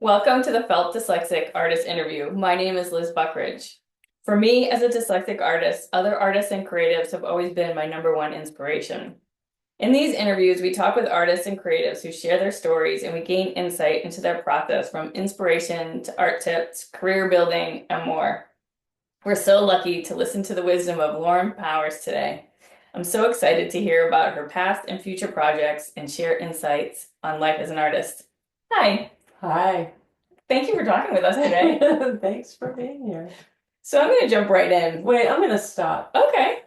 Welcome to the Felt Dyslexic Artist Interview. My name is Liz Buckridge. For me, as a dyslexic artist, other artists and creatives have always been my number one inspiration. In these interviews, we talk with artists and creatives who share their stories and we gain insight into their process from inspiration to art tips, career building, and more. We're so lucky to listen to the wisdom of Lauren Powers today. I'm so excited to hear about her past and future projects and share insights on life as an artist. Hi. Hi. Thank you for talking with us today. Thanks for being here. So I'm going to jump right in. Wait, I'm gonna stop. Okay.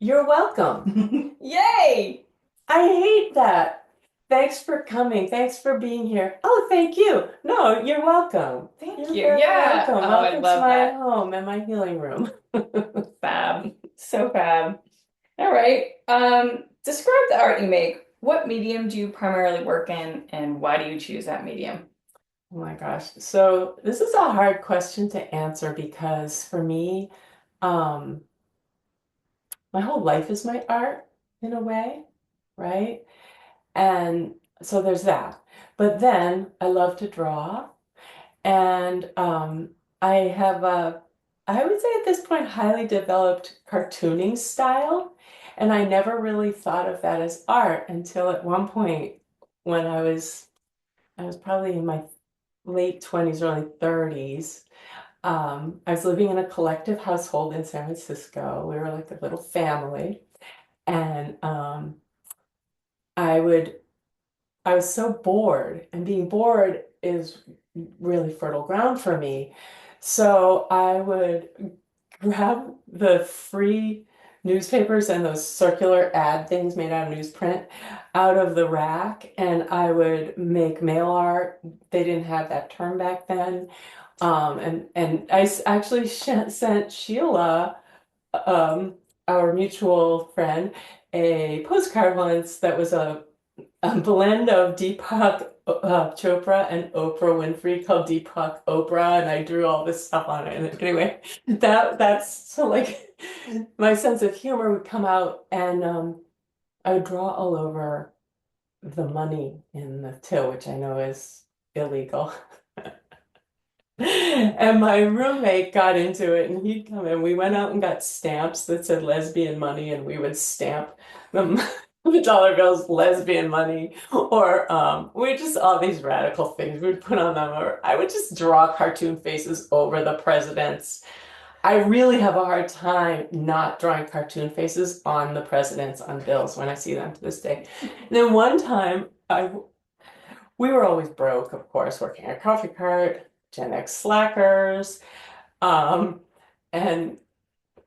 You're welcome. Yay! I hate that. Thanks for coming. Thanks for being here. Oh, thank you. No, you're welcome. Thank You're you. very Yeah. welcome. Oh, I Welcome to love my that. home and my healing room. Fab. So fab. All right. Describe the art you make. What medium do you primarily work in, and why do you choose that medium? Oh my gosh. So this is a hard question to answer because for me, um, my whole life is my art in a way, right? And so there's that. But then I love to draw. And I have I would say at this point, highly developed cartooning style. And I never really thought of that as art until at one point when I was probably in my late 20s, early 30s. I was living in a collective household in San Francisco. We were like a little family. And I would I was so bored, and being bored is really fertile ground for me. So I would grab the free newspapers and those circular ad things made out of newsprint out of the rack, and I would make mail art. They didn't have that term back then. And actually sent Sheila, um, our mutual friend, a postcard once that was a blend of Deepak Chopra and Oprah Winfrey called Deepak Oprah, and I drew all this stuff on it. And anyway, that's so like my sense of humor would come out, and I would draw all over the money in the till, which I know is illegal. And my roommate got into it, and he'd come in. We went out and got stamps that said lesbian money, and we would stamp them, the dollar bills, lesbian money, or we just all these radical things we'd put on them. Or I would just draw cartoon faces over the presidents. I really have a hard time not drawing cartoon faces on the presidents on bills when I see them to this day. And then one time, we were always broke, of course, working at a coffee cart, Gen X slackers. Um, and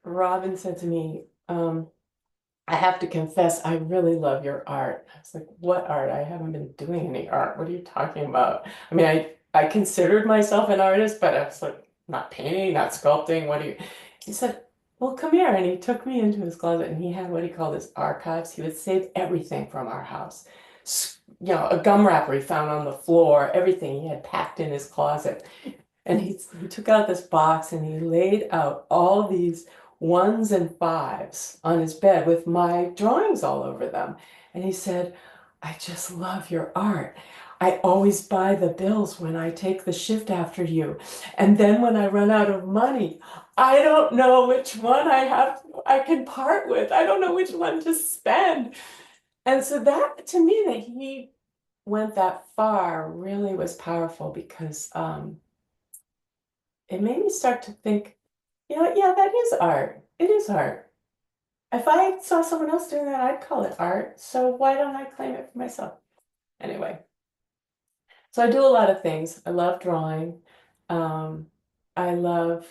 Robin said to me, I have to confess, I really love your art. I was like, what art? I haven't been doing any art. What are you talking about? I mean, I considered myself an artist, but I was like, not painting, not sculpting. What do you? He said, well, come here. And he took me into his closet and he had what he called his archives. He would save everything from our house. You know, a gum wrapper he found on the floor, everything he had packed in his closet. And he took out this box and he laid out all these ones and fives on his bed with my drawings all over them. And he said, I just love your art. I always buy the bills when I take the shift after you. And then when I run out of money, I don't know which one I can part with. I don't know which one to spend. And so that to me that he went that far really was powerful because it made me start to think, you know, yeah, that is art. It is art. If I saw someone else doing that, I'd call it art. So why don't I claim it for myself? Anyway, so I do a lot of things. I love drawing. Um, I love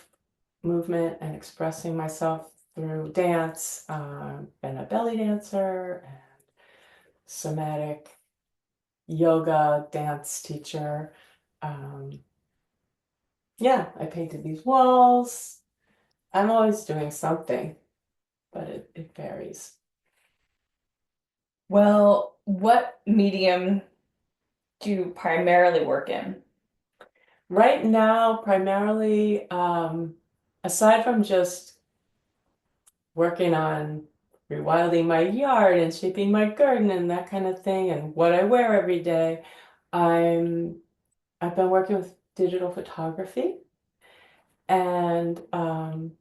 movement and expressing myself through dance. Been a belly dancer and somatic yoga dance teacher. Um, yeah, I painted these walls. I'm always doing something, but it varies. Well, what medium do you primarily work in? Right now, primarily, aside from just working on rewilding my yard and shaping my garden and that kind of thing and what I wear every day, I'm I've been working with digital photography, and I'm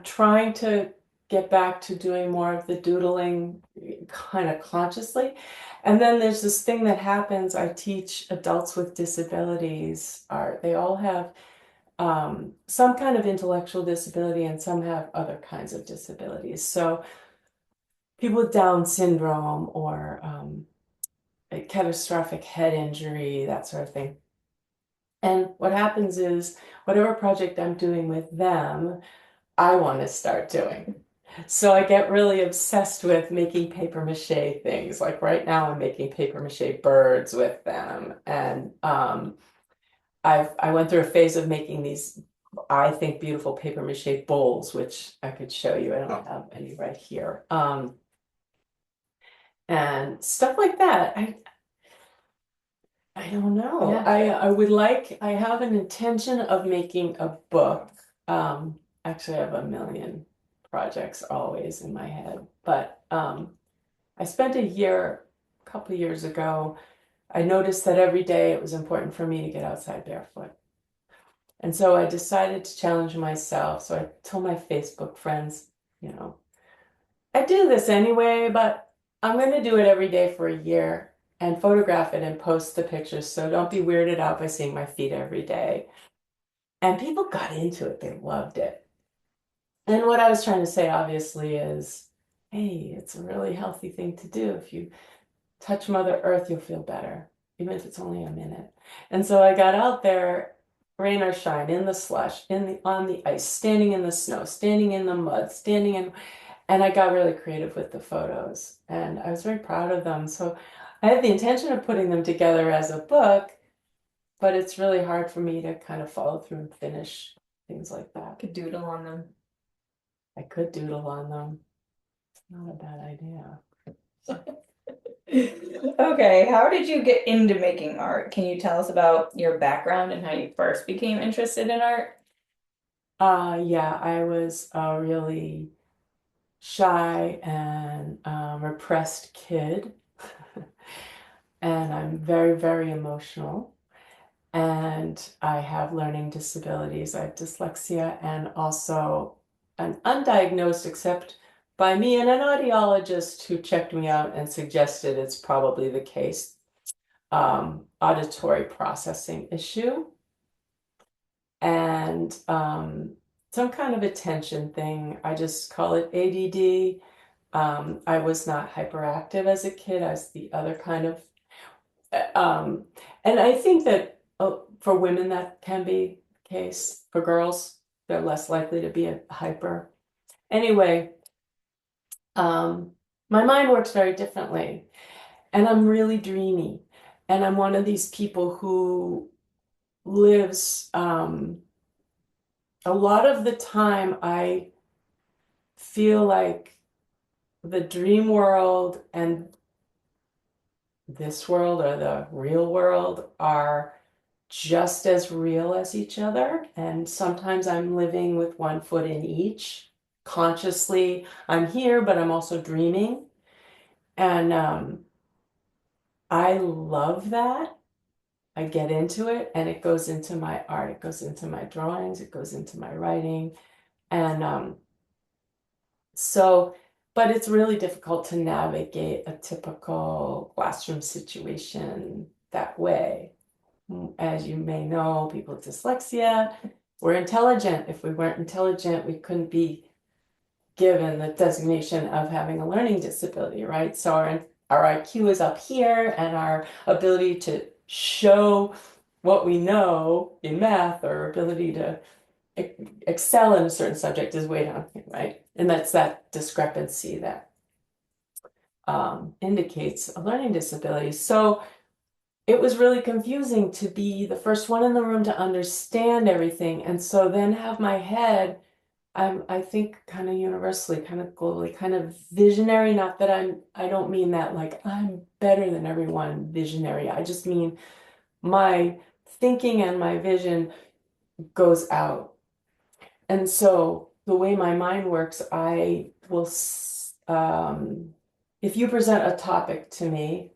trying to get back to doing more of the doodling kind of consciously. And then there's this thing that happens. I teach adults with disabilities art. They all have some kind of intellectual disability, and some have other kinds of disabilities. So people with Down syndrome, or a catastrophic head injury, that sort of thing. And what happens is, whatever project I'm doing with them, I want to start doing. So I get really obsessed with making paper mache things. Like right now, I'm making paper mache birds with them, and I went through a phase of making these, I think, beautiful paper mache bowls, which I could show you. I don't have any right here, and stuff like that. I don't know. Yeah. I would like. I have an intention of making a book. Actually, I have a million projects always in my head, but I spent a couple of years ago, I noticed that every day it was important for me to get outside barefoot. And so I decided to challenge myself. So I told my Facebook friends, you know, I do this anyway, but I'm going to do it every day for a year and photograph it and post the pictures. So don't be weirded out by seeing my feet every day. And people got into it, they loved it. And what I was trying to say, obviously, is hey, it's a really healthy thing to do. If you touch Mother Earth, you'll feel better, even if it's only a minute. And so I got out there, rain or shine, in the slush, on the ice, standing in the snow, standing in the mud, and I got really creative with the photos, and I was very proud of them. So I had the intention of putting them together as a book, but it's really hard for me to kind of follow through and finish things like that. Could doodle on them. I could doodle on them. It's not a bad idea. Okay, how did you get into making art? Can you tell us about your background and how you first became interested in art? Yeah, I was a really shy and repressed kid, and I'm very, very emotional. And I have learning disabilities. I have dyslexia, and also an undiagnosed, except by me and an audiologist who checked me out and suggested it's probably the case, auditory processing issue, and some kind of attention thing. I just call it ADD. I was not hyperactive as a kid. I was the other kind of, um, and I think that for women that can be the case. For girls, they're less likely to be a hyper. Anyway, um, my mind works very differently, and I'm really dreamy, and I'm one of these people who lives, a lot of the time I feel like the dream world and this world, or the real world, are just as real as each other. And sometimes I'm living with one foot in each. Consciously, I'm here, but I'm also dreaming. And I love that. I get into it, and it goes into my art, it goes into my drawings, it goes into my writing. And so, but it's really difficult to navigate a typical classroom situation that way. As you may know, people with dyslexia, we're intelligent. If we weren't intelligent, we couldn't be given the designation of having a learning disability, right? So our IQ is up here, and our ability to show what we know in math, or ability to excel in a certain subject, is way down here, right? And that's that discrepancy that indicates a learning disability. So it was really confusing to be the first one in the room to understand everything, and so then have my head, I think, kind of universally, kind of globally, kind of visionary. Not that I don't mean that like I'm better than everyone visionary. I just mean my thinking and my vision goes out. And so the way my mind works, I will, if you present a topic to me,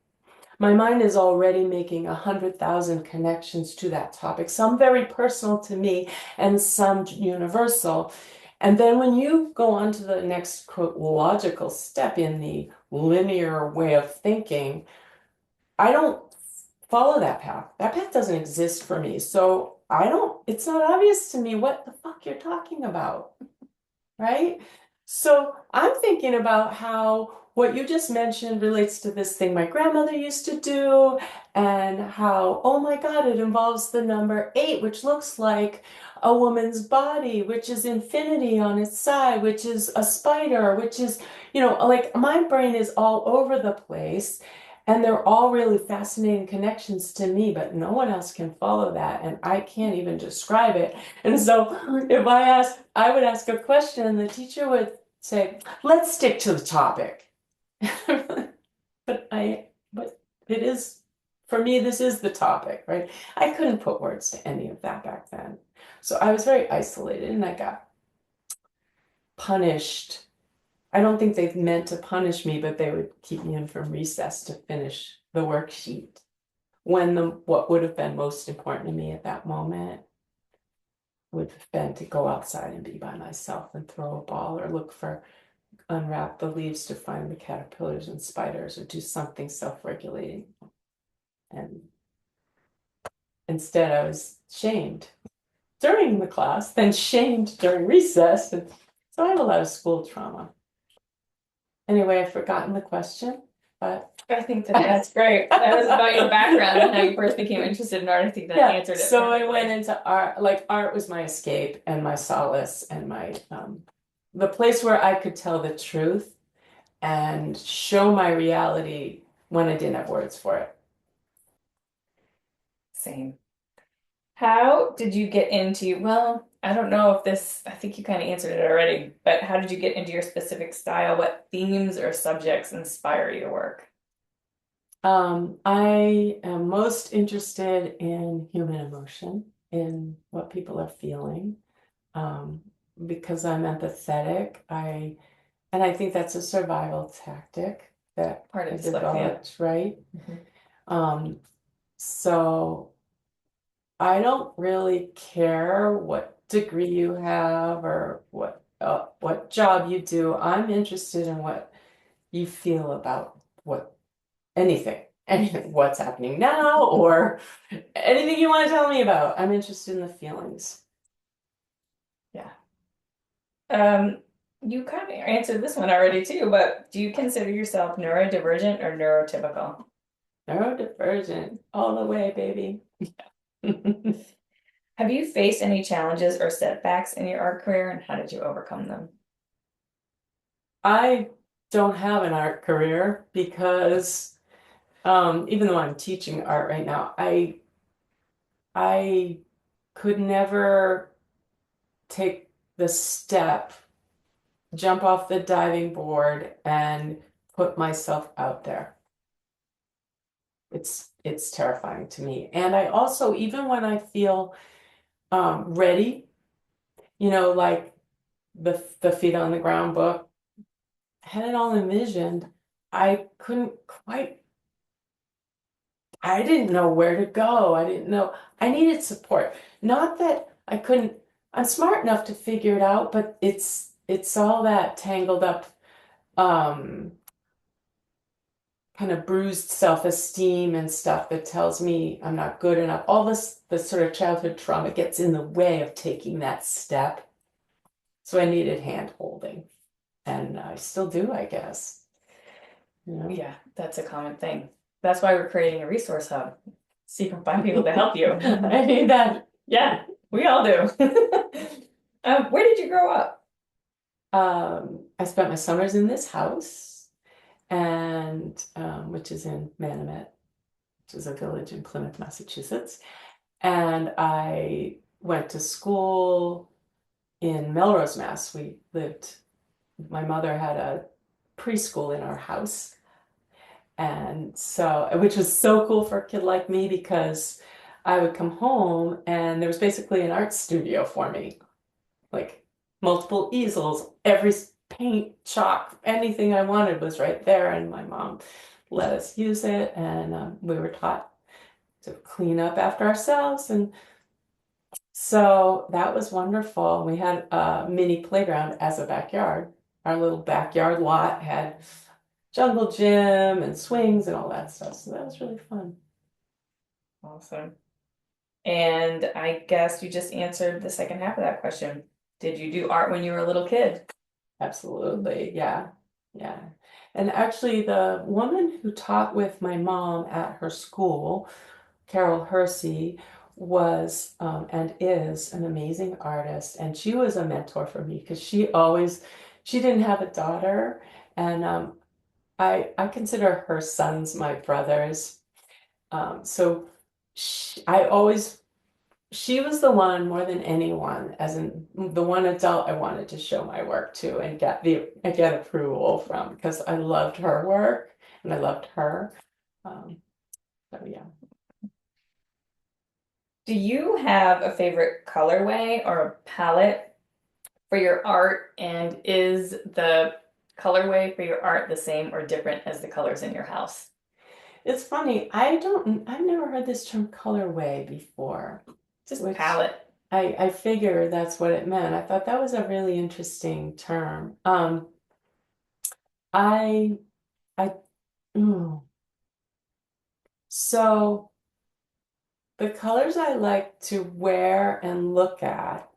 my mind is already making 100,000 connections to that topic, some very personal to me and some universal. And then when you go on to the next quote logical step in the linear way of thinking, I don't follow that path. That path doesn't exist for me. So it's not obvious to me what the fuck you're talking about, right? So I'm thinking about how what you just mentioned relates to this thing my grandmother used to do, and how, oh my God, it involves the number 8, which looks like a woman's body, which is infinity on its side, which is a spider, which is, like my brain is all over the place. And they're all really fascinating connections to me, but no one else can follow that. And I can't even describe it. And so if I would ask a question and the teacher would say, let's stick to the topic. But it is, for me, this is the topic, right? I couldn't put words to any of that back then. So I was very isolated and I got punished. I don't think they meant to punish me, but they would keep me in from recess to finish the worksheet when what would have been most important to me at that moment would have been to go outside and be by myself and throw a ball or unwrap the leaves to find the caterpillars and spiders or do something self-regulating. And instead I was shamed during the class, then shamed during recess. And so I have a lot of school trauma. Anyway, I've forgotten the question, but I think that's great. That was about your background and how you first became interested in art. I think that answered it. So I went into art, like art was my escape and my solace and my the place where I could tell the truth and show my reality when I didn't have words for it. Same. How did you get into, well, I don't know if this, I think you kind of answered it already, but how did you get into your specific style? What themes or subjects inspire your work? I am most interested in human emotion, in what people are feeling, because I'm empathetic. And I think that's a survival tactic that Part I of developed, right? Mhm. So I don't really care what degree you have or what job you do. I'm interested in what you feel about anything, what's happening now, or anything you want to tell me about. I'm interested in the feelings. Yeah. You kind of answered this one already too, but do you consider yourself neurodivergent or neurotypical? Neurodivergent, all the way, baby. Have you faced any challenges or setbacks in your art career, and how did you overcome them? I don't have an art career because even though I'm teaching art right now, I could never take the step, jump off the diving board and put myself out there. It's terrifying to me. And I also, even when I feel ready, like the feet on the ground book, had it all envisioned, I couldn't quite, I didn't know where to go. I didn't know, I needed support. Not that I couldn't, I'm smart enough to figure it out, but it's all that tangled up, um, kind of bruised self-esteem and stuff that tells me I'm not good enough. All this sort of childhood trauma gets in the way of taking that step. So I needed hand holding, and I still do, I guess. Yeah, that's a common thing. That's why we're creating a resource hub. So you can find people to help you. I need that. Yeah, we all do. Where did you grow up? I spent my summers in this house, and which is in Manomet, which is a village in Plymouth, Massachusetts. And I went to school in Melrose, Mass. My mother had a preschool in our house. And so, which was so cool for a kid like me because I would come home and there was basically an art studio for me, like multiple easels, every paint, chalk, anything I wanted was right there. And my mom let us use it, and we were taught to clean up after ourselves, and so that was wonderful. We had a mini playground as a backyard. Our little backyard lot had jungle gym and swings and all that stuff, so that was really fun. Awesome. And I guess you just answered the second half of that question. Did you do art when you were a little kid? Absolutely, yeah, yeah. And actually, the woman who taught with my mom at her school, Carol Hersey, was and is an amazing artist, and she was a mentor for me because she didn't have a daughter, and I consider her sons my brothers. So I always she was the one more than anyone, as in the one adult I wanted to show my work to and get approval from because I loved her work and I loved her. Um, so yeah. Do you have a favorite colorway or a palette for your art? And is the colorway for your art the same or different as the colors in your house? It's funny, I've never heard this term colorway before, Just which palette. I figure that's what it meant. I thought that was a really interesting term. I I mm. So the colors I like to wear and look at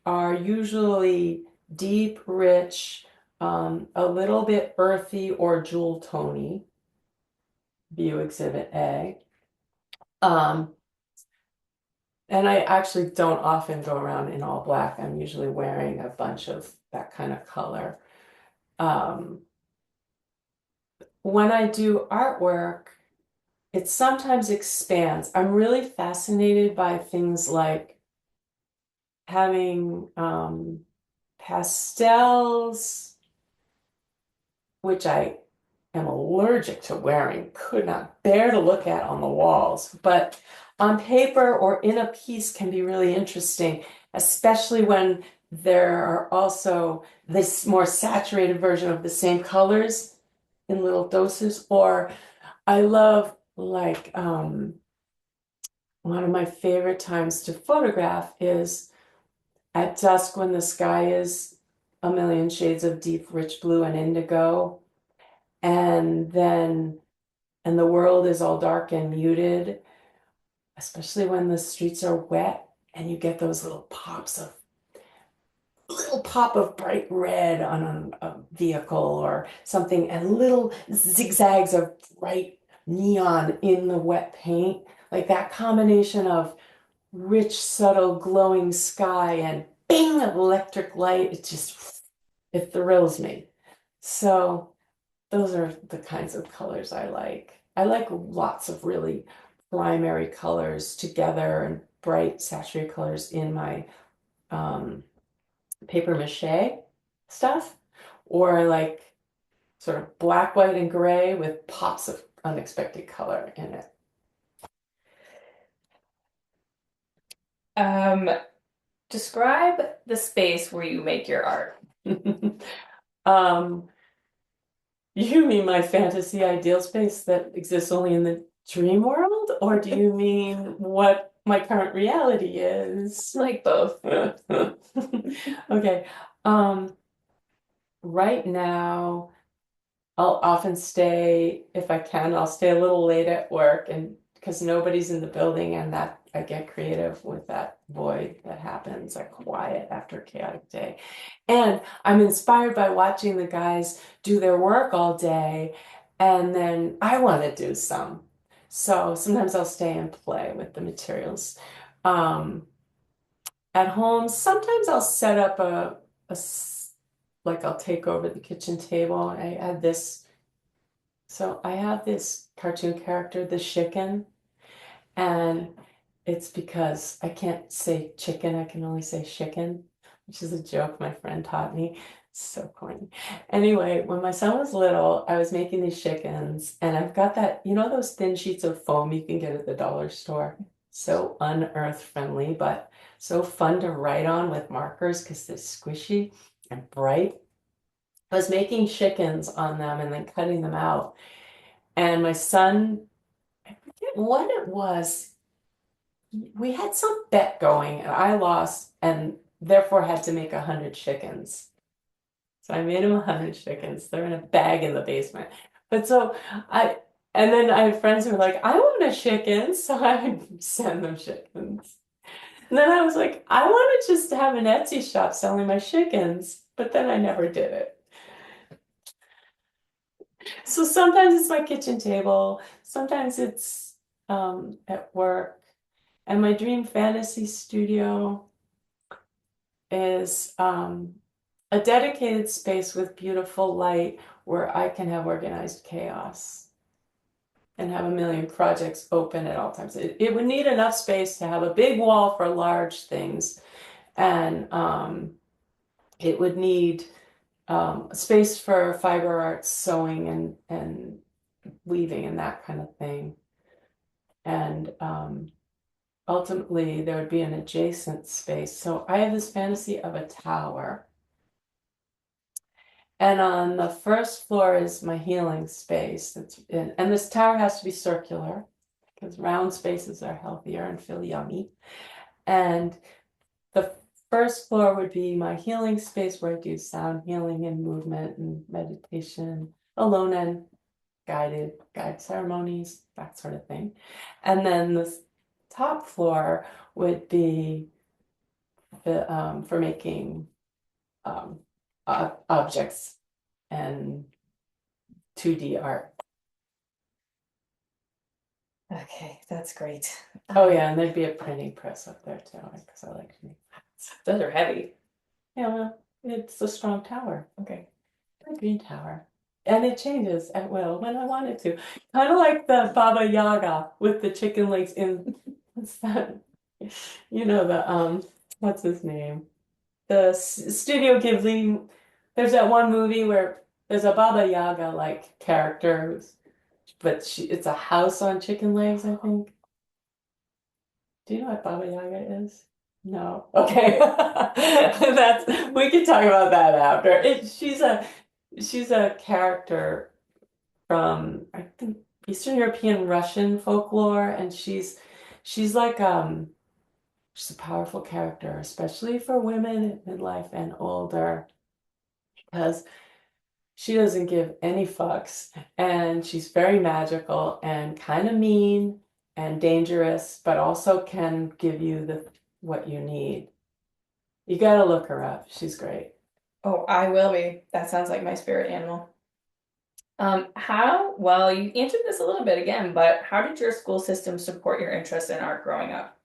are usually deep, rich, a little bit earthy or jewel tony, view exhibit A. Um, and I actually don't often go around in all black. I'm usually wearing a bunch of that kind of color. Um, when I do artwork, it sometimes expands. I'm really fascinated by things like having pastels, which I am allergic to wearing, could not bear to look at on the walls, but on paper or in a piece can be really interesting, especially when there are also this more saturated version of the same colors in little doses. Or I love like one of my favorite times to photograph is at dusk when the sky is a million shades of deep, rich blue and indigo, and the world is all dark and muted, especially when the streets are wet and you get those little pop of bright red on a vehicle or something, and little zigzags of bright neon in the wet paint. Like that combination of rich, subtle, glowing sky and bing of electric light, it thrills me. So those are the kinds of colors I like. I like lots of really primary colors together and bright saturated colors in my um, paper mache stuff, or like sort of black, white, and gray with pops of unexpected color in Um, Describe the space where you make your art. it. um, you mean my fantasy ideal space that exists only in the dream world, or do you mean what my current reality is? Like both. Okay. Um, right now, I'll often stay, if I can, I'll stay a little late at work and because nobody's in the building and that I get creative with that void that happens, a quiet after a chaotic day. And I'm inspired by watching the guys do their work all day and then I want to do some. So sometimes I'll stay and play with the materials. Um, at home, sometimes I'll set up like I'll take over the kitchen table. I add this so I have this cartoon character, the chicken, and it's because I can't say chicken, I can only say chicken, which is a joke my friend taught me. It's so corny. Anyway, when my son was little, I was making these chickens, and I've got that, those thin sheets of foam you can get at the dollar store. So unearth friendly, but so fun to write on with markers because they're squishy and bright. I was making chickens on them and then cutting them out. And my son, I forget what it was. We had some bet going and I lost and therefore had to make 100 chickens. So I made him 100 chickens. They're in a bag in the basement. But so I, and then I had friends who were like, I want a chicken. So I would send them chickens. And then I was like, I want to just have an Etsy shop selling my chickens. But then I never did it. So sometimes it's my kitchen table, sometimes it's at work. And my dream fantasy studio is a dedicated space with beautiful light where I can have organized chaos and have a million projects open at all times. It would need enough space to have a big wall for large things, and it would need space for fiber arts, sewing, and weaving, and that kind of thing. And ultimately, there would be an adjacent space. So I have this fantasy of a tower. And on the first floor is my healing space. And this tower has to be circular because round spaces are healthier and feel yummy. And the first floor would be my healing space where I do sound healing and movement and meditation, alone and guide ceremonies, that sort of thing. And then the top floor would be for making um, objects and 2D art. Okay, that's great. Oh yeah, and there'd be a printing press up there too, because I like to make hats. Those are heavy. Yeah, well, it's a strong tower, Okay. a green tower. And it changes at will when I want it to. Kind of like the Baba Yaga with the chicken legs in, what's that? You know, what's his name? The Studio Ghibli, there's that one movie where there's a Baba Yaga like character but it's a house on chicken legs, I think. Do you know what Baba Yaga is? No. Okay. That's we can talk about that after. She's a character from I think Eastern European Russian folklore, and she's like she's a powerful character, especially for women in midlife and older, because she doesn't give any fucks, and she's very magical and kind of mean and dangerous, but also can give you the what you need. You gotta look her up. She's great. Oh, I will be. That sounds like my spirit animal. Well, you answered this a little bit again, but how did your school system support your interest in art growing up?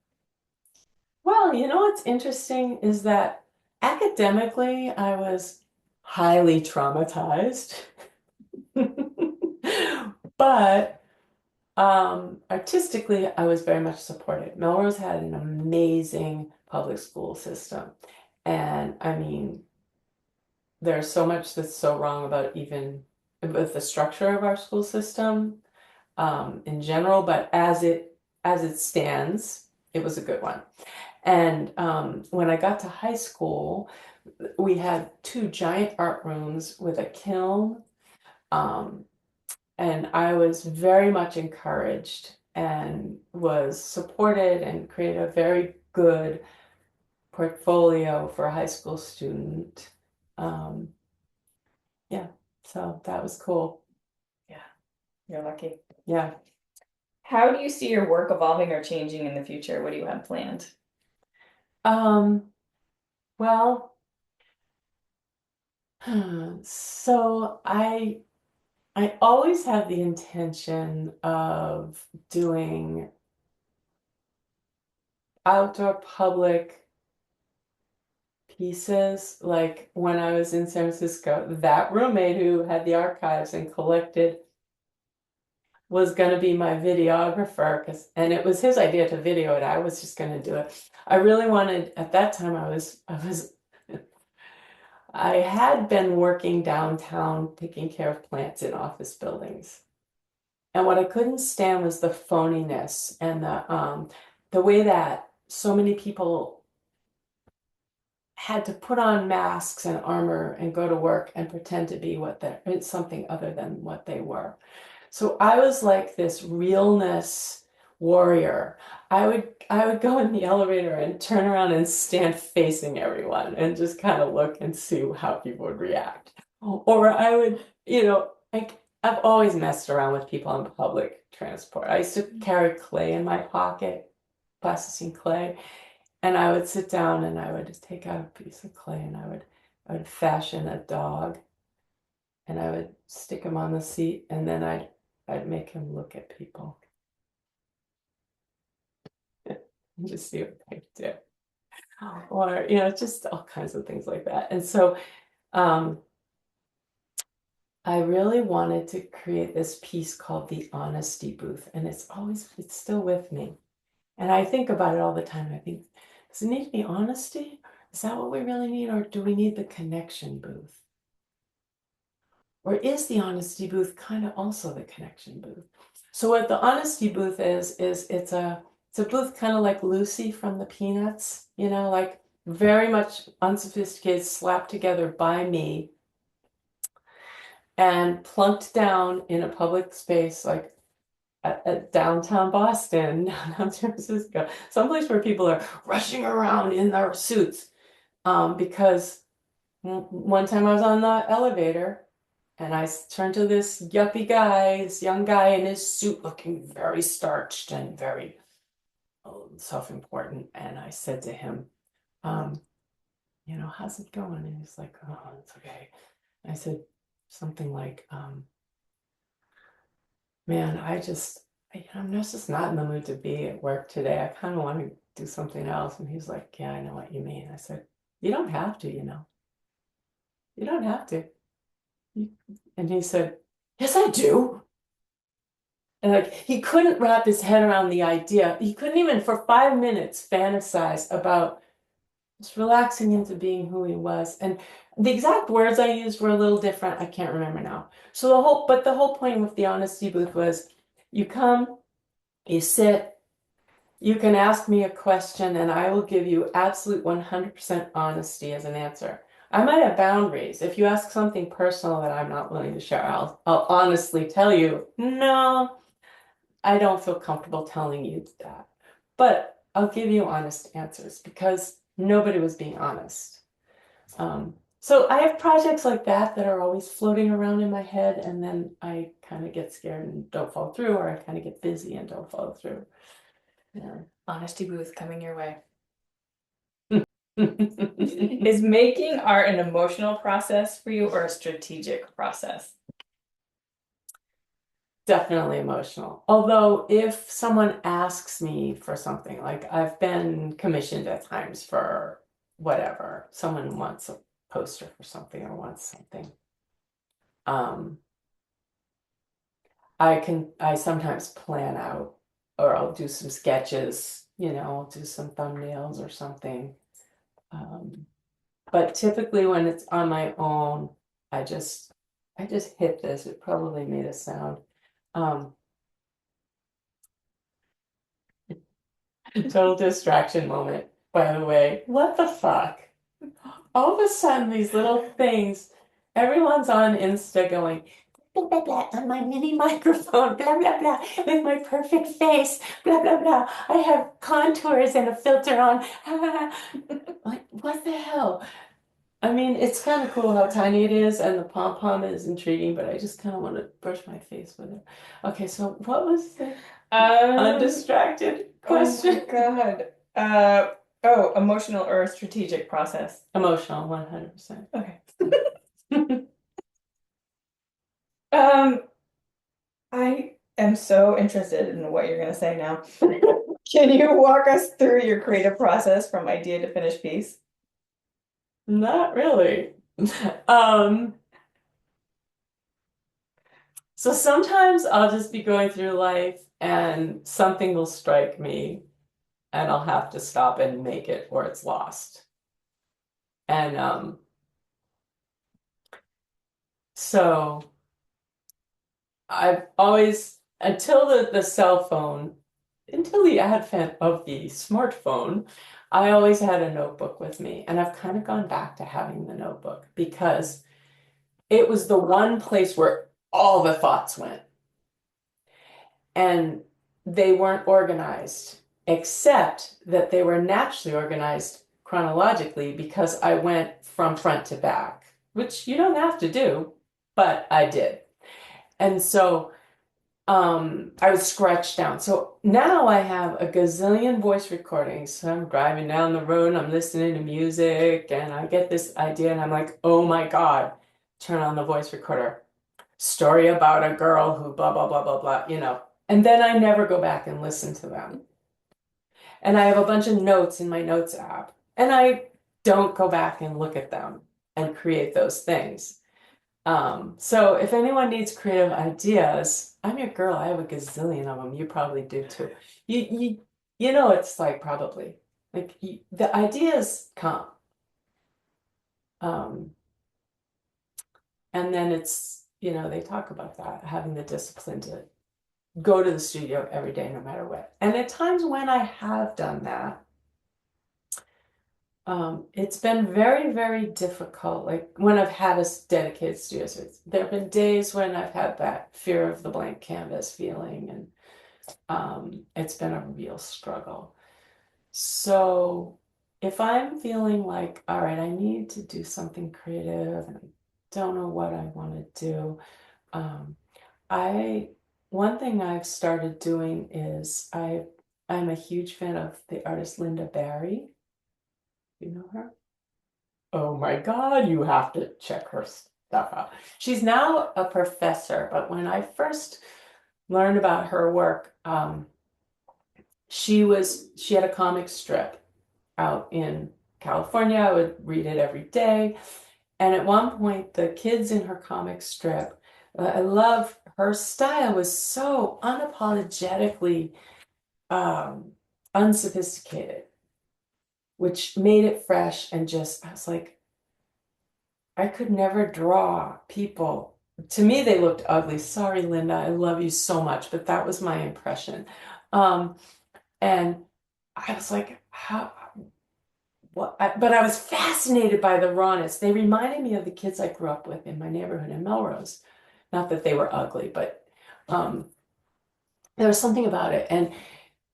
Well, you know what's interesting is that academically, I was highly traumatized. But artistically, I was very much supported. Melrose had an amazing public school system. And I mean, there's so much that's so wrong about even with the structure of our school system in general, but as it stands, it was a good one. And when I got to high school, we had two giant art rooms with a kiln. Um, and I was very much encouraged and was supported and created a very good portfolio for a high school student. Um, yeah, so that was cool. Yeah, you're lucky. Yeah. How do you see your work evolving or changing in the future? What do you have planned? Um, well, so I always have the intention of doing outdoor public pieces. Like when I was in San Francisco, that roommate who had the archives and collected was going to be my videographer, and it was his idea to video it. I was just going to do it. I really wanted, at that time, I had been working downtown taking care of plants in office buildings. And what I couldn't stand was the phoniness and the way that so many people had to put on masks and armor and go to work and pretend to be something other than what they were. So I was like this realness warrior. I would go in the elevator and turn around and stand facing everyone and just kind of look and see how people would react. Or I would, I've always messed around with people on public transport. I used to carry clay in my pocket, plasticine clay, and I would sit down and I would just take out a piece of clay and I would fashion a dog and I would stick him on the seat and then I'd make him look at people and just see what they do. Or, just all kinds of things like that. And so um, I really wanted to create this piece called the honesty booth. And it's still with me. And I think about it all the time. I think, does it need to be honesty? Is that what we really need? Or do we need the connection booth? Or is the honesty booth kind of also the connection booth? So what the honesty booth is it's a booth kind of like Lucy from the Peanuts, like very much unsophisticated, slapped together by me and plunked down in a public space like at downtown Boston, downtown San Francisco, someplace where people are rushing around in their suits. Because one time I was on the elevator and I turned to this yuppie guy, this young guy in his suit looking very starched and very self-important. And I said to him, um, how's it going? And he's like, oh, it's okay. I said something like, man, I'm just not in the mood to be at work today. I kind of want to do something else. And he's like, yeah, I know what you mean. I said, you don't have to, you don't have to. And he said, yes, I do. And like he couldn't wrap his head around the idea. He couldn't even for 5 minutes fantasize about just relaxing into being who he was. And the exact words I used were a little different. I can't remember now. So the whole point with the honesty booth was you come, you sit, you can ask me a question and I will give you absolute 100% honesty as an answer. I might have boundaries. If you ask something personal that I'm not willing to share, I'll honestly tell you, no, I don't feel comfortable telling you that. But I'll give you honest answers because nobody was being honest. So I have projects like that are always floating around in my head, and then I kind of get scared and don't follow through, or I kind of get busy and don't follow through. Yeah. Honesty booth coming your way. Definitely Is making art an emotional process for you or a strategic process? emotional. Although if someone asks me for something, like I've been commissioned at times for whatever, someone wants a poster for something or wants something. Um, I sometimes plan out or I'll do some sketches, I'll do some thumbnails or something. But typically when it's on my own, I just hit this. It probably made a sound. Um, Total distraction moment, by the way. What the fuck? All of a sudden, these little things, everyone's on Insta going, blah, blah, blah, on my mini microphone, blah, blah, blah, with my perfect face, blah, blah, blah. I have contours and a filter on. Like, what the hell? I mean, it's kind of cool how tiny it is, and the pom-pom is intriguing, but I just kind of want to brush my face with it. Okay, so what was the undistracted question? Oh my God. Emotional or strategic process? Emotional, 100%. Okay. Um, I am so interested in what you're gonna say now. Can you walk us through your creative process from idea to finished piece? Not really. Um, so sometimes I'll just be going through life and something will strike me and I'll have to stop and make it or it's lost. And so I've always, until the cell phone, until the advent of the smartphone, I always had a notebook with me, and I've kind of gone back to having the notebook because it was the one place where all the thoughts went, and they weren't organized, except that they were naturally organized chronologically because I went from front to back, which you don't have to do, but I did. And so I would scratch down. So now I have a gazillion voice recordings. So I'm driving down the road and I'm listening to music and I get this idea and I'm like, oh my God, turn on the voice recorder. Story about a girl who blah, blah, blah, blah, blah, you know. And then I never go back and listen to them. And I have a bunch of notes in my notes app and I don't go back and look at them and create those things. So if anyone needs creative ideas, I'm your girl. I have a gazillion of them. You probably do too. You you you know it's like probably like the ideas come, um, and then it's they talk about that having the discipline to go to the studio every day no matter what. And at times when I have done that, it's been very, very difficult. Like when I've had a dedicated studio space, there have been days when I've had that fear of the blank canvas feeling, and it's been a real struggle. So if I'm feeling like, all right, I need to do something creative and I don't know what I want to do, um, I one thing I've started doing is I'm a huge fan of the artist Linda Barry. You know her? Oh my God, you have to check her stuff out. She's now a professor, but when I first learned about her work, she had a comic strip out in California. I would read it every day. And at one point, the kids in her comic strip, I love her style was so unapologetically um, unsophisticated, which made it fresh and just, I was like, I could never draw people. To me, they looked ugly. Sorry, Linda, I love you so much, but that was my impression. Um, and I was like, how, what? But I was fascinated by the rawness. They reminded me of the kids I grew up with in my neighborhood in Melrose. Not that they were ugly, but um, there was something about it. And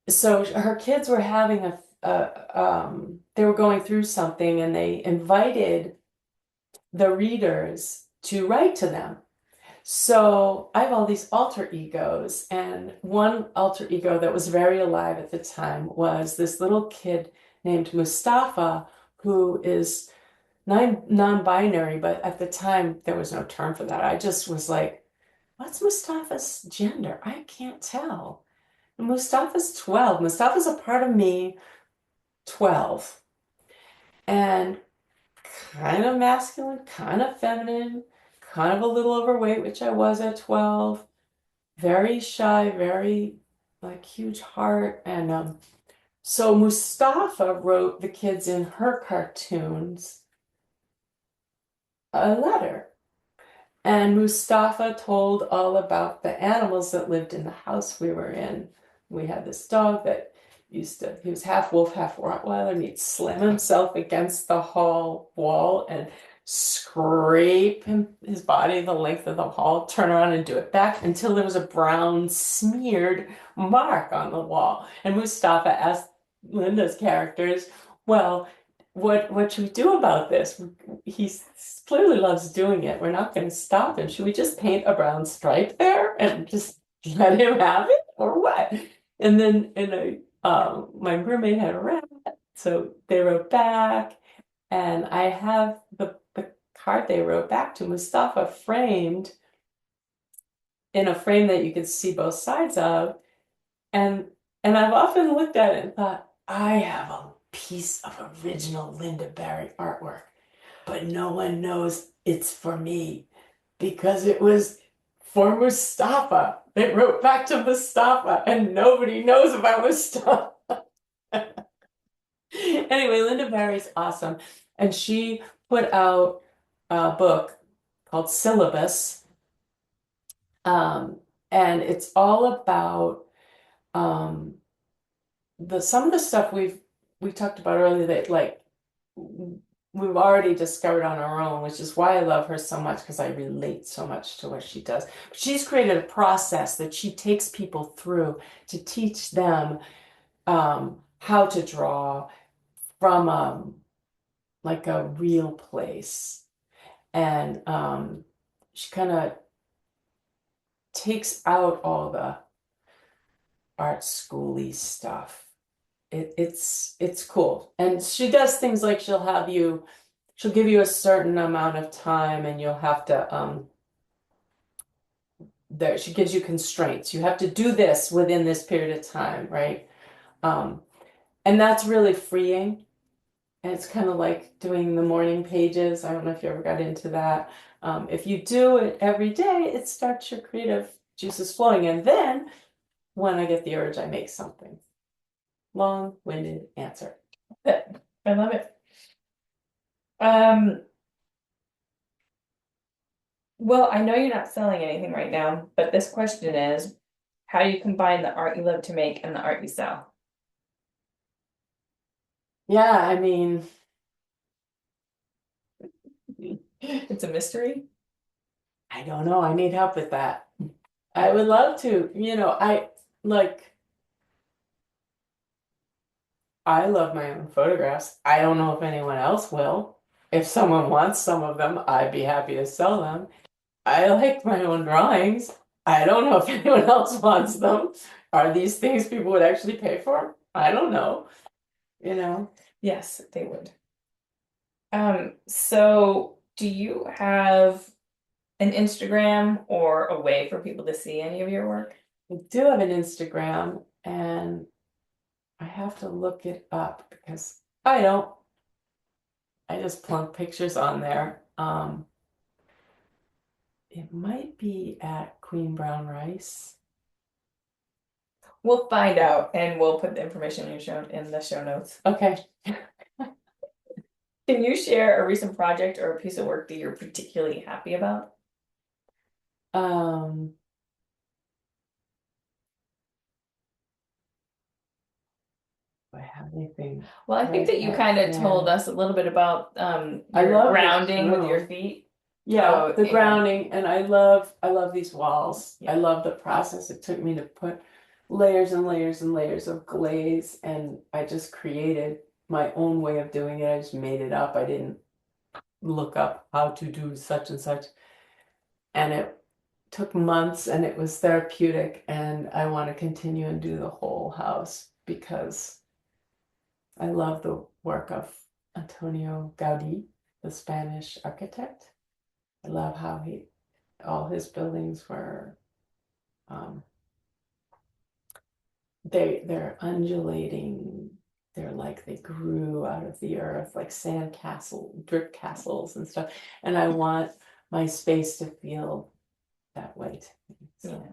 so her kids were having they were going through something and they invited the readers to write to them. So I have all these alter egos, and one alter ego that was very alive at the time was this little kid named Mustafa, who is non-binary, but at the time there was no term for that. I just was like, what's Mustafa's gender? I can't tell. And Mustafa's 12. Mustafa's a part of me, 12. And kind of masculine, kind of feminine, kind of a little overweight, which I was at 12. Very shy, very like huge heart. And so Mustafa wrote the kids in her cartoons a letter. And Mustafa told all about the animals that lived in the house we were in. We had this dog that he was half wolf, half Rottweiler, and he'd slam himself against the hall wall and scrape his body the length of the hall, turn around and do it back until there was a brown smeared mark on the wall. And Mustafa asked Linda's characters, well, what should we do about this? He clearly loves doing it. We're not going to stop him. Should we just paint a brown stripe there and just let him have it, or what? And then my roommate had a rat, so they wrote back, and I have the card they wrote back to Mustafa framed in a frame that you could see both sides of, and I've often looked at it and thought, I have a piece of original Linda Barry artwork, but no one knows it's for me because it was for Mustafa. They wrote back to Mustafa and nobody knows about Mustafa. Anyway, Linda Barry's awesome. And she put out a book called Syllabus. Um, and it's all about um, the some of the stuff we talked about earlier that like we've already discovered on our own, which is why I love her so much because I relate so much to what she does. She's created a process that she takes people through to teach them how to draw from like a real place. And she kind of takes out all the art schooly stuff. It's cool. And she does things like she'll give you a certain amount of time and you'll have to there she gives you constraints. You have to do this within this period of time, right? Um, and that's really freeing. And it's kind of like doing the morning pages. I don't know if you ever got into that. If you do it every day, it starts your creative juices flowing. And then when I get the urge, I make something. Long-winded answer. I love it. Um, well, I know you're not selling anything right now, but this question is, how do you combine the art you love to make and the art you sell? Yeah, I mean, It's a mystery. I don't know. I need help with that. I would love to, I like I love my own photographs. I don't know if anyone else will. If someone wants some of them, I'd be happy to sell them. I like my own drawings. I don't know if anyone else wants them. Are these things people would actually pay for? I don't know, you know. Yes, they would. So do you have an Instagram or a way for people to see any of your work? I do have an Instagram and I have to look it up because I don't. I just plunk pictures on there. It might be at Queen Brown Rice. We'll find out and we'll put the information in the show notes. Okay. Can you share a recent project or a piece of work that you're particularly happy about? Um, do I have anything Well, I think right that you at kind of told hand? us a little bit about I your love this grounding with your room. feet. Yeah, So, the and grounding, and I love these walls. I yeah. love the process it took me to put layers and layers and layers of glaze, and I just created my own way of doing it. I just made it up. I didn't look up how to do such and such. And it took months and it was therapeutic, and I want to continue and do the whole house because I love the work of Antonio Gaudí, the Spanish architect. I love how all his buildings were, um, they're undulating. They're like they grew out of the earth, like sand castle, drip castles and stuff. And I want my space to feel that way to me. So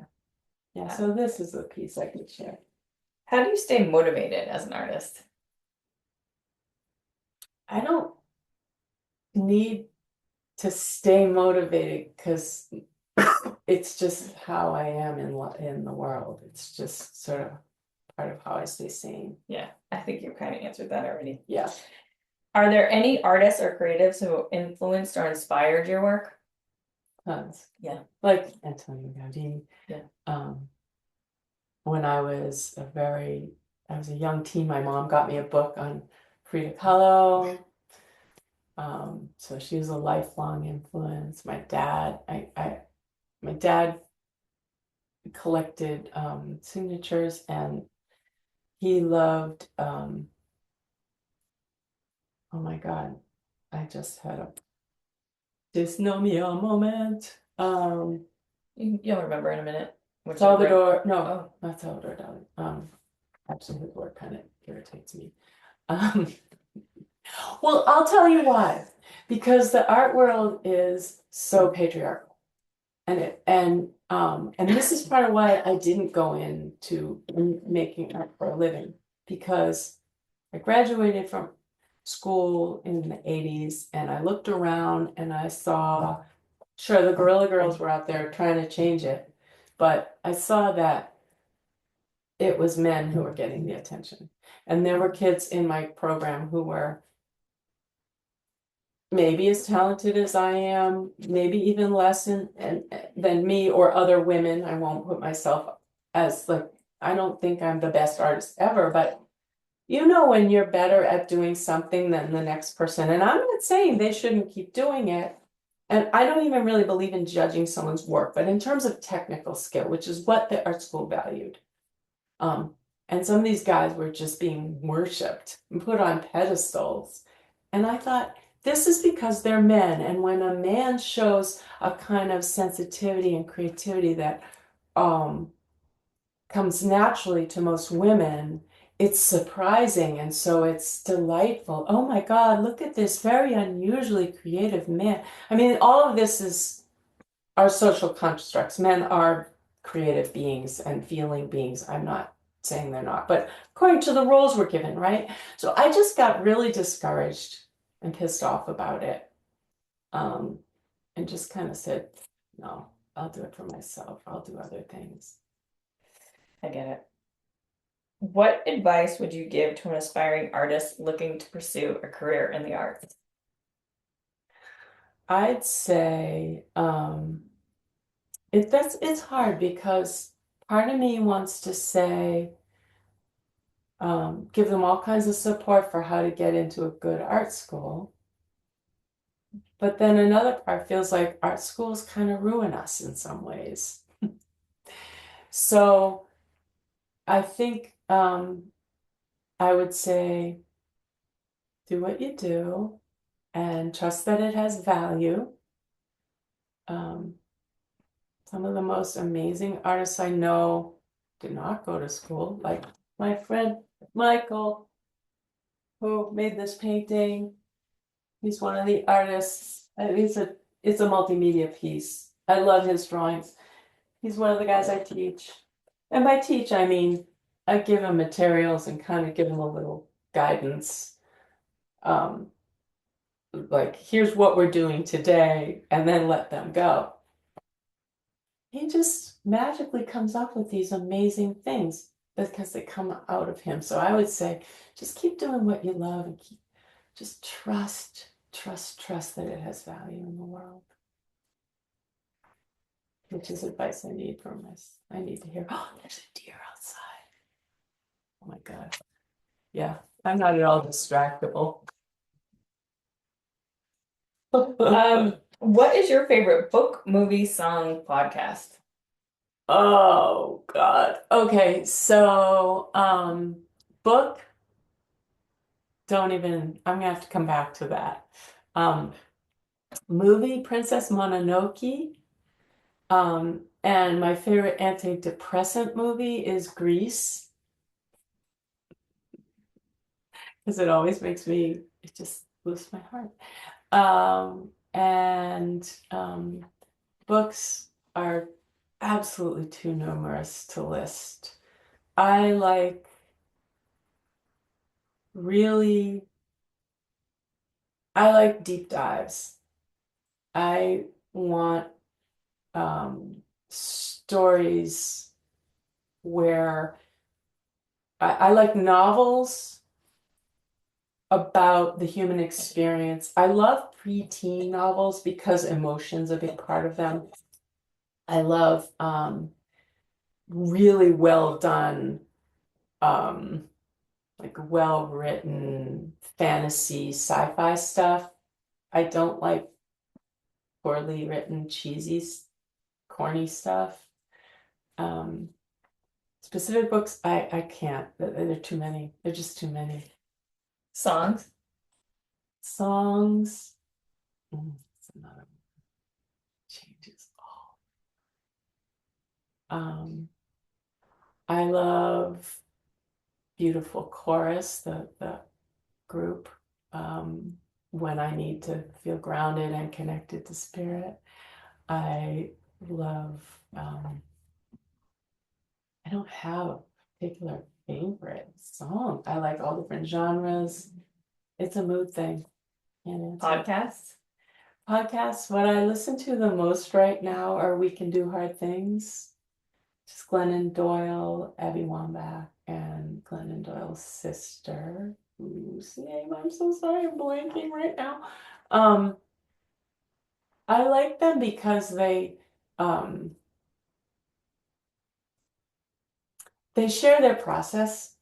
yeah, so this is a piece I could share. How do you stay motivated as an artist? I don't need to stay motivated because it's just how I am in the world. It's just sort of part of how I stay sane. Yeah, I think you kind of answered that already. Yeah. Are there any artists or creatives who influenced or inspired your work? Tons. Yeah. Like Antonio Gaudí. Yeah. When I was a young teen, my mom got me a book on Frida Kahlo. So she was a lifelong influence. My dad collected signatures, and he loved, oh my God, I just had a dysnomia moment. You'll remember in a minute. Salvador, no, Oh. not Salvador Dali. Actually, his work kind of irritates me. Um, well, I'll tell you why. Because the art world is so patriarchal. And this is part of why I didn't go into making art for a living, because I graduated from school in the 80s and I looked around and I saw, sure, the Guerrilla Girls were out there trying to change it, but I saw that it was men who were getting the attention. And there were kids in my program who were maybe as talented as I am, maybe even less than me or other women. I won't put myself as like, I don't think I'm the best artist ever, but you know when you're better at doing something than the next person, and I'm not saying they shouldn't keep doing it. And I don't even really believe in judging someone's work, but in terms of technical skill, which is what the art school valued. And some of these guys were just being worshipped and put on pedestals. And I thought, this is because they're men. And when a man shows a kind of sensitivity and creativity that comes naturally to most women, it's surprising. And so it's delightful. Oh my God, look at this very unusually creative man. I mean, all of this is our social constructs. Men are creative beings and feeling beings. I'm not saying they're not, but according to the roles we're given, right? So I just got really discouraged and pissed off about it. And just kind of said, no, I'll do it for myself. I'll do other things. I get it. What advice would you give to an aspiring artist looking to pursue a career in the arts? I'd say it's hard because part of me wants to say give them all kinds of support for how to get into a good art school. But then another part feels like art schools kind of ruin us in some ways. So I think I would say do what you do and trust that it has value. Some of the most amazing artists I know did not go to school, like my friend Michael, who made this painting. He's one of the artists. It's a multimedia piece. I love his drawings. He's one of the guys I teach. And by teach, I mean I give him materials and kind of give him a little guidance. Um, like, here's what we're doing today, and then let them go. He just magically comes up with these amazing things because they come out of him. So I would say just keep doing what you love and just trust that it has value in the world. Which is advice I need from this. I need to hear, oh, there's a deer outside. Oh my God. Yeah, I'm not at all distractible. What is your favorite book, movie, song, podcast? Oh God. Okay, so book, don't even, I'm gonna have to come back to that. Um movie, Princess Mononoke. And my favorite antidepressant movie is Grease, because it always makes me, it just lifts my heart. And books are absolutely too numerous to list. I like really, I like deep dives. I want stories where I like novels about the human experience. I love preteen novels because emotion's a big part of them. I love really well done, like well written fantasy sci-fi stuff. I don't like poorly written, cheesy, corny stuff. Specific books, I can't. There are too many. There are just too many. Songs? Songs. That's another one. Changes all. I love Beautiful Chorus, the group, when I need to feel grounded and connected to spirit. I love, I don't have a particular favorite song. I like all different genres. It's a mood thing. And Podcasts? podcasts, what I listen to the most right now are We Can Do Hard Things. just Glennon Doyle, Abby Wambach, and Glennon Doyle's sister, whose name I'm so sorry, I'm blanking right now. I like them because um, they share their process.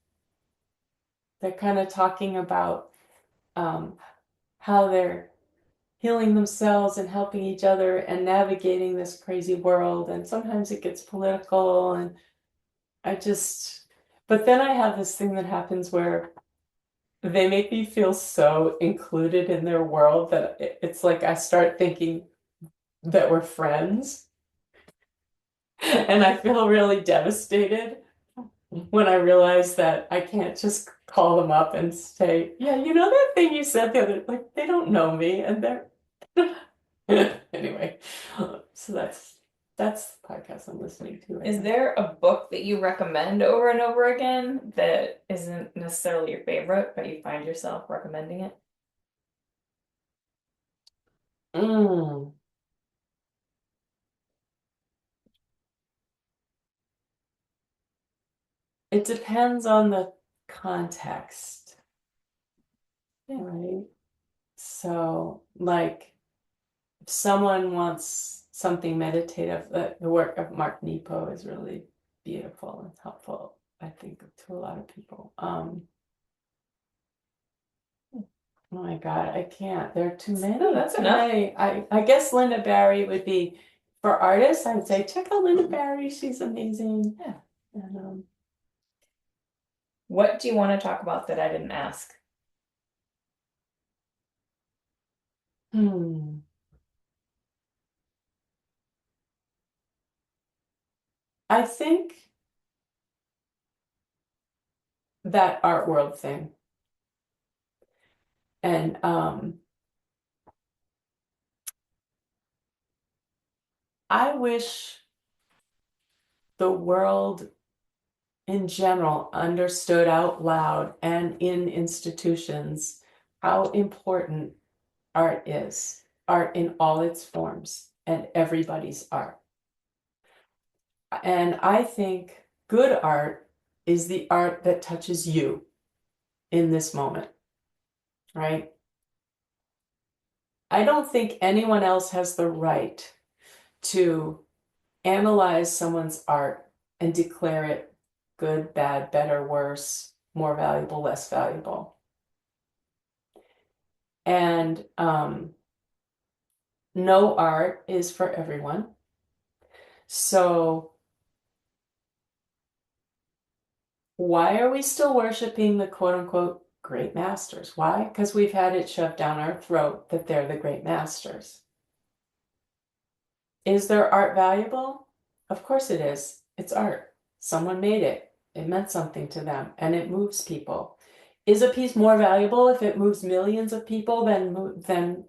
They're kind of talking about um, how they're healing themselves and helping each other and navigating this crazy world. And sometimes it gets political, and I just, but then I have this thing that happens where they make me feel so included in their world that it's like I start thinking that we're friends. And I feel really devastated when I realize that I can't just call them up and say, yeah, you know that thing you said the other, like they don't know me and they're anyway. So that's the podcast I'm listening to right Is now. there a book that you recommend over and over again that isn't necessarily your favorite, but you find yourself recommending it? Mm. It depends on the context, Yeah. right? So, like, if someone wants something meditative, the work of Mark Nepo is really beautiful and helpful, I think, to a lot of people. Oh my God, I can't. There are too many. No, that's Too enough. many. I guess Linda Barry would be for artists. I would say check out Linda Barry. She's amazing. Yeah. And What do you want to talk about that I didn't ask? hmm. I think that art world thing. And I wish the world in general understood out loud and in institutions how important art in all its forms, and everybody's art. And I think good art is the art that touches you in this moment, right? I don't think anyone else has the right to analyze someone's art and declare it good, bad, better, worse, more valuable, less valuable. And no art is for everyone. So why are we still worshiping the quote unquote great masters? Why? Because we've had it shoved down our throat that they're the great masters. Is their art valuable? Of course it is. It's art. Someone made it. It meant something to them and it moves people. Is a piece more valuable if it moves millions of people than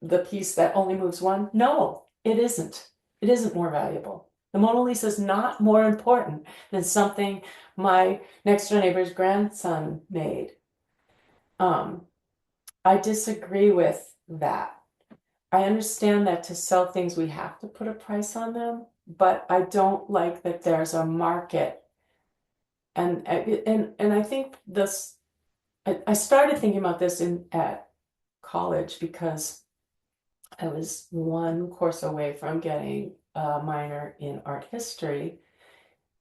the piece that only moves one? No, it isn't. It isn't more valuable. The Mona Lisa is not more important than something my next door neighbor's grandson made. Um, I disagree with that. I understand that to sell things, we have to put a price on them, but I don't like that there's a market. And I think this, I started thinking about this at college because I was one course away from getting a minor in art history,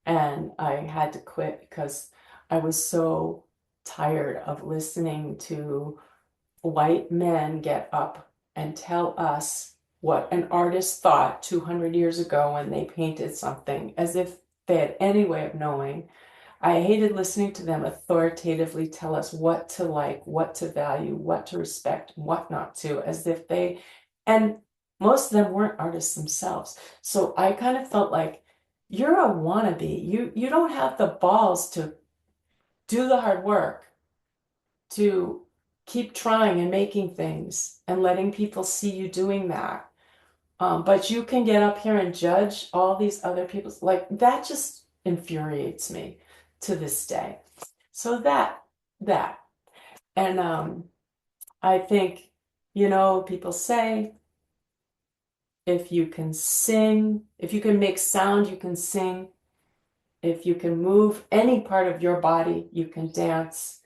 and I had to quit because I was so tired of listening to white men get up and tell us what an artist thought 200 years ago when they painted something, as if they had any way of knowing. I hated listening to them authoritatively tell us what to like, what to value, what to respect, what not to, as if they, and most of them weren't artists themselves. So I kind of felt like you're a wannabe. You don't have the balls to do the hard work, to keep trying and making things and letting people see you doing that. But you can get up here and judge all these other people's, like that just infuriates me to this day. So that. And I think, people say if you can sing, if you can make sound, you can sing. If you can move any part of your body, you can dance.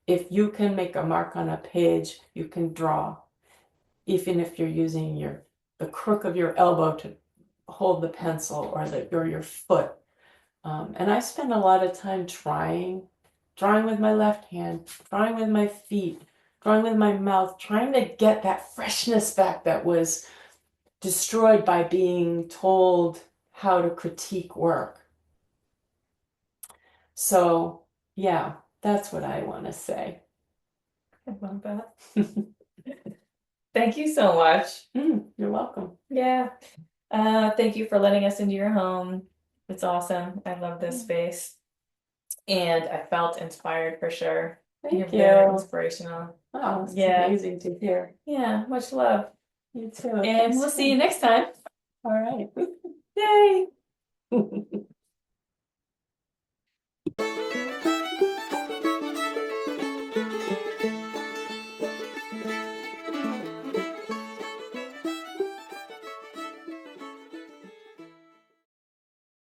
If you can make a mark on a page, you can draw. Even if you're using the crook of your elbow to hold the pencil or your foot. And I spend a lot of time drawing with my left hand, drawing with my feet, drawing with my mouth, trying to get that freshness back that was destroyed by being told how to critique work. So, yeah, that's what I want to say. I love that. Thank you so much. You're welcome. Yeah. Thank you for letting us into your home. It's awesome. I love this space. And I felt inspired for sure. You're Thank very you. inspirational. Oh, it's Yeah. amazing to hear. Yeah, much love. You too. And Thanks we'll so see you next time. All right. Yay!